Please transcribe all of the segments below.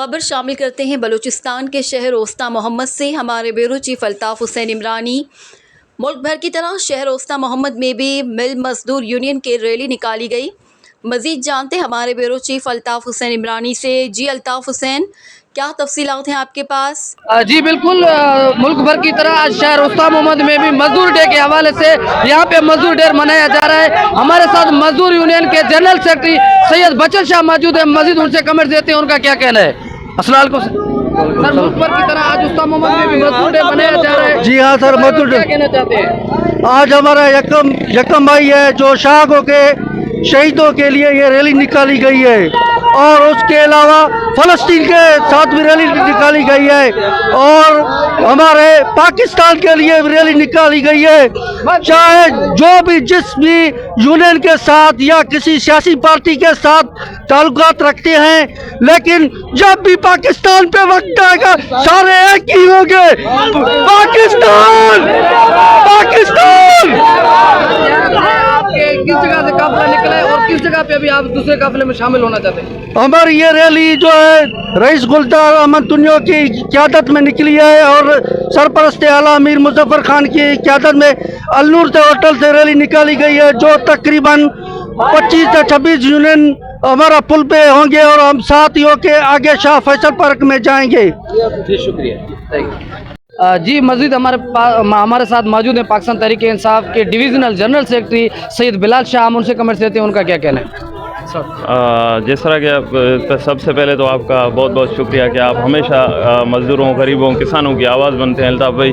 خبر شامل کرتے ہیں بلوچستان کے شہر اوستا محمد سے۔ ہمارے بیورو چیف الطاف حسین عمرانی۔ ملک بھر کی طرح شہر اوستا محمد میں بھی مل مزدور یونین کی ریلی نکالی گئی۔ مزید جانتے ہمارے بیورو چیف الطاف حسین عمرانی سے۔ جی الطاف حسین، کیا تفصیلات ہیں آپ کے پاس؟ جی بالکل، ملک بھر کی طرح آج شہر اوستا محمد میں بھی مزدور ڈے کے حوالے سے یہاں پہ مزدور ڈے منایا جا رہا ہے۔ ہمارے ساتھ مزدور یونین کے جنرل سیکرٹری سید بچن شاہ موجود ہیں، مزید ان سے کمنٹ دیتے ہیں ان کا کیا کہنا ہے۔ السلام علیکم سر، ملک بھر کی طرح آج اوستا محمد میں بھی مزدور ڈے منایا جا رہا ہے۔ جی ہاں سر، مزدور ڈے کیا کہنا چاہتے ہیں؟ آج ہمارا یکم مئی ہے، جو شہیدوں کے شہیدوں کے لیے یہ ریلی نکالی گئی ہے، اور اس کے علاوہ فلسطین کے ساتھ بھی ریلی نکالی گئی ہے، اور ہمارے پاکستان کے لیے بھی ریلی نکالی گئی ہے۔ چاہے جو بھی جس بھی یونین کے ساتھ یا کسی سیاسی پارٹی کے ساتھ تعلقات رکھتے ہیں، لیکن جب بھی پاکستان پہ وقت آئے گا سارے ایک ہی ہوں گے۔ پاکستان پاکستان۔ کس جگہ سے قافلہ نکلا ہے اور کس جگہ پہ ابھی آپ دوسرے قافلے میں شامل ہونا چاہتے ہیں؟ ہماری یہ ریلی جو ہے رئیس گلزار احمد تنیو کی قیادت میں نکلی ہے، اور سرپرست اعلیٰ امیر مظفر خان کی قیادت میں النور سے ہوٹل سے ریلی نکالی گئی ہے، جو تقریباً 25 سے 26 یونین ہمارا پل پہ ہوں گے، اور ہم ساتھ ہی ہو کے آگے شاہ فیصل پارک میں جائیں گے۔ جی شکریہ۔ جی مزید ہمارے ساتھ موجود ہیں پاکستان تحریک انصاف کے ڈویژنل جنرل سیکرٹری سید بلال شاہ، ہم ان سے کمنٹ دیتے ہیں ان کا کیا کہنا ہے۔ جس طرح کہ سب سے پہلے تو آپ کا بہت بہت شکریہ کہ آپ ہمیشہ مزدوروں، غریبوں، کسانوں کی آواز بنتے ہیں الطاف بھائی۔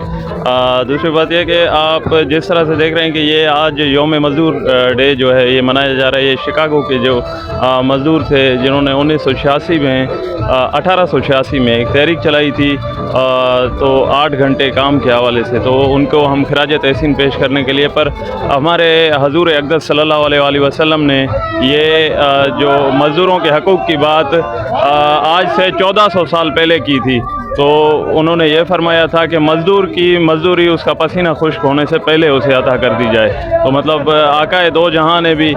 دوسری بات یہ کہ آپ جس طرح سے دیکھ رہے ہیں کہ یہ آج یوم مزدور ڈے جو ہے یہ منایا جا رہا ہے، یہ شکاگو کے جو مزدور تھے جنہوں نے 1986 میں 1886 میں ایک تحریک چلائی تھی، تو 8 گھنٹے کام کے حوالے سے، تو ان کو ہم خراج تحسین پیش کرنے کے لیے، پر ہمارے حضور اقدس صلی اللہ علیہ وآلہ وسلم نے یہ جو مزدوروں کے حقوق کی بات آج سے 1400 سال پہلے کی تھی، تو انہوں نے یہ فرمایا تھا کہ مزدور کی مزدوری اس کا پسینہ خشک ہونے سے پہلے اسے عطا کر دی جائے۔ تو مطلب آقائے دو جہاں نے بھی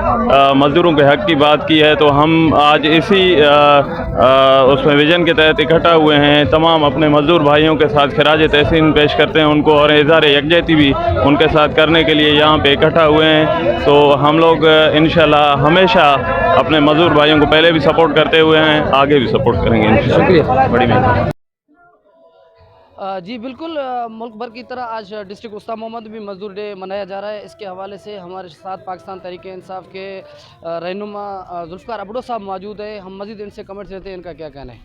مزدوروں کے حق کی بات کی ہے، تو ہم آج اسی اس میں ویژن کے تحت اکٹھا ہوئے ہیں، تمام اپنے مزدور بھائیوں کے ساتھ خراج تحسین پیش کرتے ہیں ان کو، اور اظہار یکجہتی بھی ان کے ساتھ کرنے کے لیے یہاں پہ اکٹھا ہوئے ہیں۔ تو ہم لوگ انشاءاللہ ہمیشہ اپنے مزدور بھائیوں کو پہلے بھی سپورٹ کرتے ہوئے ہیں، آگے بھی سپورٹ کریں گے انشاءاللہ۔ شکریہ، بڑی مہربانی۔ جی بالکل، ملک بھر کی طرح آج ڈسٹرکٹ اوستا محمد بھی مزدور ڈے منایا جا رہا ہے۔ اس کے حوالے سے ہمارے ساتھ پاکستان تحریک انصاف کے رہنما ذوالفقار ابڑو صاحب موجود ہیں، ہم مزید ان سے کمنٹ دیتے ہیں ان کا کیا کہنا ہے۔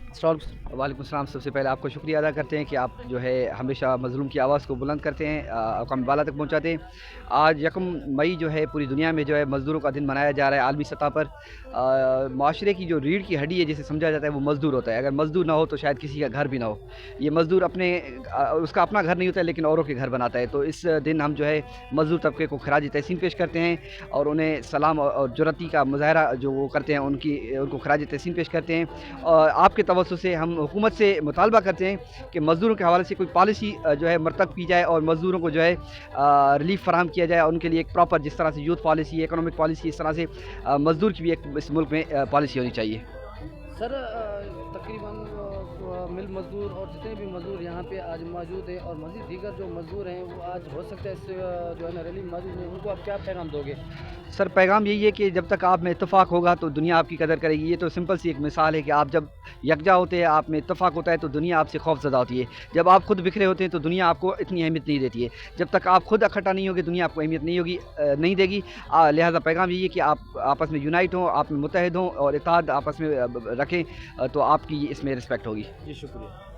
وعلیکم السلام۔ سب سے پہلے آپ کو شکریہ ادا کرتے ہیں کہ آپ جو ہے ہمیشہ مظلوم کی آواز کو بلند کرتے ہیں، اقوام بالا تک پہنچاتے ہیں۔ آج یکم مئی جو ہے پوری دنیا میں جو ہے مزدوروں کا دن منایا جا رہا ہے عالمی سطح پر۔ معاشرے کی جو ریڑھ کی ہڈی ہے جسے سمجھا جاتا ہے وہ مزدور ہوتا ہے، اگر مزدور نہ ہو تو شاید کسی کا گھر بھی نہ ہو۔ یہ مزدور اس کا اپنا گھر نہیں ہوتا ہے لیکن اوروں کے گھر بناتا ہے۔ تو اس دن ہم جو ہے مزدور طبقے کو خراج تحسین پیش کرتے ہیں، اور انہیں سلام اور جرأتی کا مظاہرہ جو وہ کرتے ہیں ان کو خراج تحسین پیش کرتے ہیں۔ اور آپ کے توسط سے ہم حکومت سے مطالبہ کرتے ہیں کہ مزدوروں کے حوالے سے کوئی پالیسی جو ہے مرتب کی جائے، اور مزدوروں کو جو ہے ریلیف فراہم کیا جائے، اور ان کے لیے ایک پراپر جس طرح سے یوتھ پالیسی، اکنامک پالیسی، اس طرح سے مزدور کی بھی ایک اس ملک میں پالیسی ہونی چاہیے۔ سر تقریباً مل مزدور اور جتنے بھی مزدور یہاں پہ آج موجود ہیں، اور مزید دیگر جو مزدور ہیں وہ آج ہو سکتا ہے اس جو ہے نا ریلی میں موجود ہیں، ان کو آپ کیا پیغام دو گے؟ سر پیغام یہی ہے کہ جب تک آپ میں اتفاق ہوگا تو دنیا آپ کی قدر کرے گی۔ یہ تو سمپل سی ایک مثال ہے کہ آپ جب یکجا ہوتے ہیں، آپ میں اتفاق ہوتا ہے تو دنیا آپ سے خوف زدہ ہوتی ہے۔ جب آپ خود بکھرے ہوتے ہیں تو دنیا آپ کو اتنی اہمیت نہیں دیتی ہے۔ جب تک آپ خود اکٹھا نہیں ہوگے دنیا آپ کو اہمیت نہیں دے گی۔ لہٰذا پیغام یہی ہے کہ آپ آپس میں یونائٹ ہوں، آپ میں متحد ہوں، اور اتحاد آپس میں رکھیں، تو آپ کی اس میں رسپیکٹ ہوگی۔ جی شکریہ۔